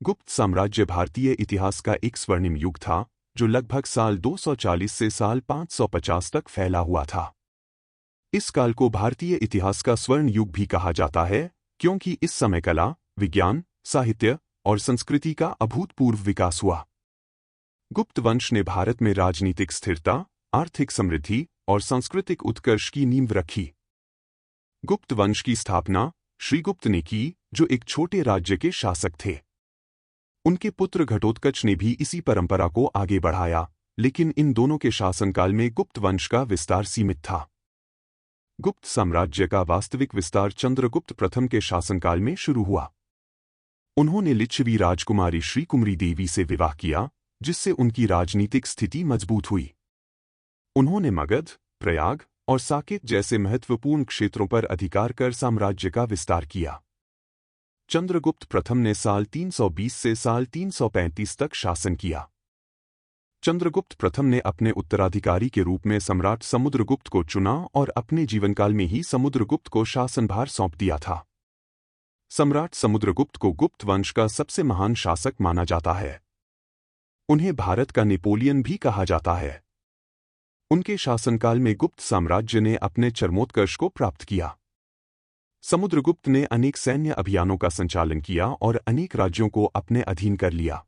गुप्त साम्राज्य भारतीय इतिहास का एक स्वर्णिम युग था जो लगभग साल 240 से साल 550 तक फैला हुआ था। इस काल को भारतीय इतिहास का स्वर्ण युग भी कहा जाता है क्योंकि इस समय कला, विज्ञान, साहित्य और संस्कृति का अभूतपूर्व विकास हुआ। गुप्त वंश ने भारत में राजनीतिक स्थिरता, आर्थिक समृद्धि और सांस्कृतिक उत्कर्ष की नींव रखी। गुप्त वंश की स्थापना श्रीगुप्त ने की, जो एक छोटे राज्य के शासक थे। उनके पुत्र घटोत्कच ने भी इसी परंपरा को आगे बढ़ाया, लेकिन इन दोनों के शासनकाल में गुप्त वंश का विस्तार सीमित था। गुप्त साम्राज्य का वास्तविक विस्तार चंद्रगुप्त प्रथम के शासनकाल में शुरू हुआ। उन्होंने लिच्छवी राजकुमारी श्रीकुमरी देवी से विवाह किया, जिससे उनकी राजनीतिक स्थिति मजबूत हुई। उन्होंने मगध, प्रयाग और साकेत जैसे महत्वपूर्ण क्षेत्रों पर अधिकार कर साम्राज्य का विस्तार किया। चंद्रगुप्त प्रथम ने साल 320 से साल 335 तक शासन किया। चंद्रगुप्त प्रथम ने अपने उत्तराधिकारी के रूप में सम्राट समुद्रगुप्त को चुना और अपने जीवनकाल में ही समुद्रगुप्त को शासनभार सौंप दिया था। सम्राट समुद्रगुप्त को गुप्त वंश का सबसे महान शासक माना जाता है। उन्हें भारत का नेपोलियन भी कहा जाता है। उनके शासनकाल में गुप्त साम्राज्य ने अपने चरमोत्कर्ष को प्राप्त किया। समुद्रगुप्त ने अनेक सैन्य अभियानों का संचालन किया और अनेक राज्यों को अपने अधीन कर लिया।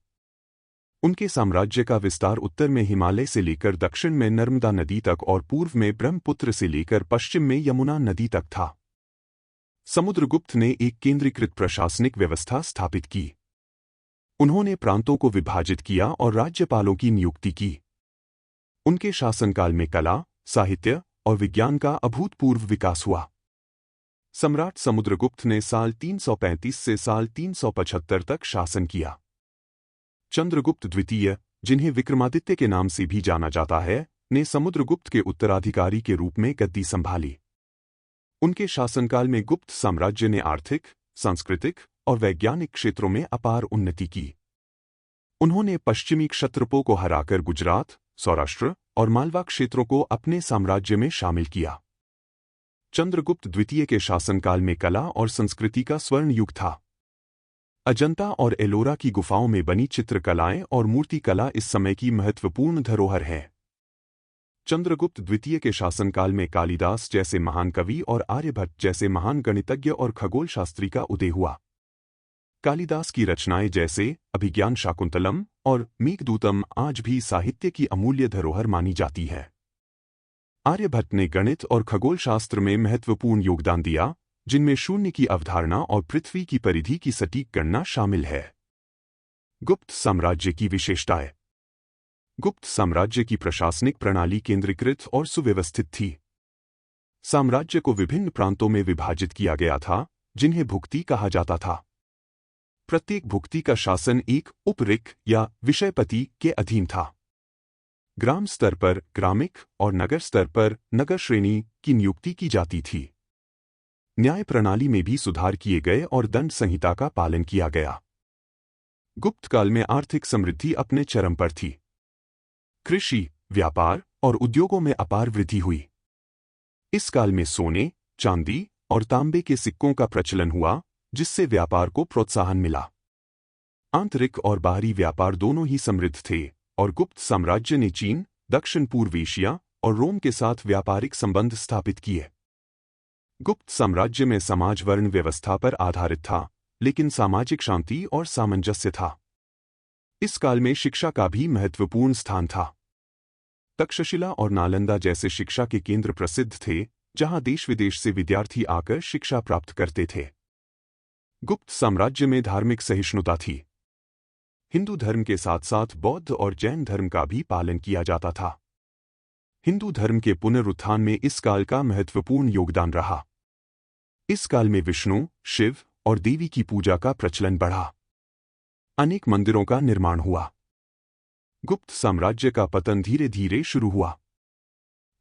उनके साम्राज्य का विस्तार उत्तर में हिमालय से लेकर दक्षिण में नर्मदा नदी तक और पूर्व में ब्रह्मपुत्र से लेकर पश्चिम में यमुना नदी तक था। समुद्रगुप्त ने एक केंद्रीकृत प्रशासनिक व्यवस्था स्थापित की। उन्होंने प्रांतों को विभाजित किया और राज्यपालों की नियुक्ति की। उनके शासनकाल में कला, साहित्य और विज्ञान का अभूतपूर्व विकास हुआ। सम्राट समुद्रगुप्त ने साल 335 से साल 375 तक शासन किया। चंद्रगुप्त द्वितीय, जिन्हें विक्रमादित्य के नाम से भी जाना जाता है, ने समुद्रगुप्त के उत्तराधिकारी के रूप में गद्दी संभाली। उनके शासनकाल में गुप्त साम्राज्य ने आर्थिक, सांस्कृतिक और वैज्ञानिक क्षेत्रों में अपार उन्नति की। उन्होंने पश्चिमी क्षत्रपों को हराकर गुजरात, सौराष्ट्र और मालवा क्षेत्रों को अपने साम्राज्य में शामिल किया। चंद्रगुप्त द्वितीय के शासनकाल में कला और संस्कृति का स्वर्ण युग था। अजंता और एलोरा की गुफाओं में बनी चित्रकलाएं और मूर्तिकला इस समय की महत्वपूर्ण धरोहर है। चंद्रगुप्त द्वितीय के शासनकाल में कालिदास जैसे महान कवि और आर्यभट्ट जैसे महान गणितज्ञ और खगोलशास्त्री का उदय हुआ। कालिदास की रचनाएं जैसे अभिज्ञान शाकुंतलम और मेघदूतम आज भी साहित्य की अमूल्य धरोहर मानी जाती है। आर्यभट्ट ने गणित और खगोलशास्त्र में महत्वपूर्ण योगदान दिया, जिनमें शून्य की अवधारणा और पृथ्वी की परिधि की सटीक गणना शामिल है। गुप्त साम्राज्य की विशेषताएं। गुप्त साम्राज्य की प्रशासनिक प्रणाली केंद्रीकृत और सुव्यवस्थित थी। साम्राज्य को विभिन्न प्रांतों में विभाजित किया गया था, जिन्हें भुक्ति कहा जाता था। प्रत्येक भुक्ति का शासन एक उपऋक या विषयपति के अधीन था। ग्राम स्तर पर ग्रामिक और नगर स्तर पर नगर श्रेणी की नियुक्ति की जाती थी। न्याय प्रणाली में भी सुधार किए गए और दंड संहिता का पालन किया गया। गुप्त काल में आर्थिक समृद्धि अपने चरम पर थी। कृषि, व्यापार और उद्योगों में अपार वृद्धि हुई। इस काल में सोने, चांदी और तांबे के सिक्कों का प्रचलन हुआ, जिससे व्यापार को प्रोत्साहन मिला। आंतरिक और बाहरी व्यापार दोनों ही समृद्ध थे और गुप्त साम्राज्य ने चीन, दक्षिण पूर्व एशिया और रोम के साथ व्यापारिक संबंध स्थापित किए। गुप्त साम्राज्य में समाज वर्ण व्यवस्था पर आधारित था, लेकिन सामाजिक शांति और सामंजस्य था। इस काल में शिक्षा का भी महत्वपूर्ण स्थान था। तक्षशिला और नालंदा जैसे शिक्षा के केंद्र प्रसिद्ध थे, जहां देश विदेश से विद्यार्थी आकर शिक्षा प्राप्त करते थे। गुप्त साम्राज्य में धार्मिक सहिष्णुता थी। हिंदू धर्म के साथ साथ बौद्ध और जैन धर्म का भी पालन किया जाता था। हिंदू धर्म के पुनरुत्थान में इस काल का महत्वपूर्ण योगदान रहा। इस काल में विष्णु, शिव और देवी की पूजा का प्रचलन बढ़ा। अनेक मंदिरों का निर्माण हुआ। गुप्त साम्राज्य का पतन धीरे धीरे शुरू हुआ।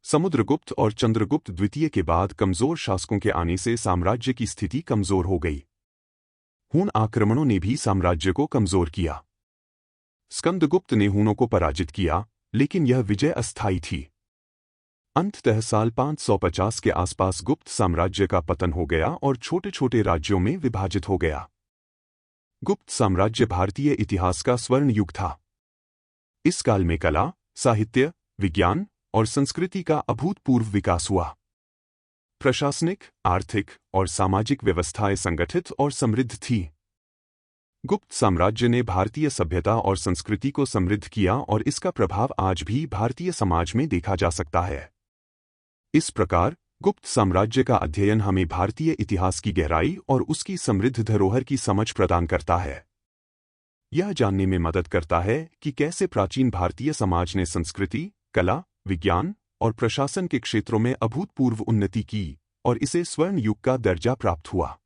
समुद्रगुप्त और चंद्रगुप्त द्वितीय के बाद कमजोर शासकों के आने से साम्राज्य की स्थिति कमजोर हो गई। हूण आक्रमणों ने भी साम्राज्य को कमजोर किया। स्कंदगुप्त ने हूणों को पराजित किया, लेकिन यह विजय अस्थायी थी। अंततः साल 550 के आसपास गुप्त साम्राज्य का पतन हो गया और छोटे छोटे राज्यों में विभाजित हो गया। गुप्त साम्राज्य भारतीय इतिहास का स्वर्ण युग था। इस काल में कला, साहित्य, विज्ञान और संस्कृति का अभूतपूर्व विकास हुआ। प्रशासनिक, आर्थिक और सामाजिक व्यवस्थाएं संगठित और समृद्ध थी। गुप्त साम्राज्य ने भारतीय सभ्यता और संस्कृति को समृद्ध किया और इसका प्रभाव आज भी भारतीय समाज में देखा जा सकता है। इस प्रकार गुप्त साम्राज्य का अध्ययन हमें भारतीय इतिहास की गहराई और उसकी समृद्ध धरोहर की समझ प्रदान करता है। यह जानने में मदद करता है कि कैसे प्राचीन भारतीय समाज ने संस्कृति, कला, विज्ञान और प्रशासन के क्षेत्रों में अभूतपूर्व उन्नति की और इसे स्वर्ण युग का दर्जा प्राप्त हुआ।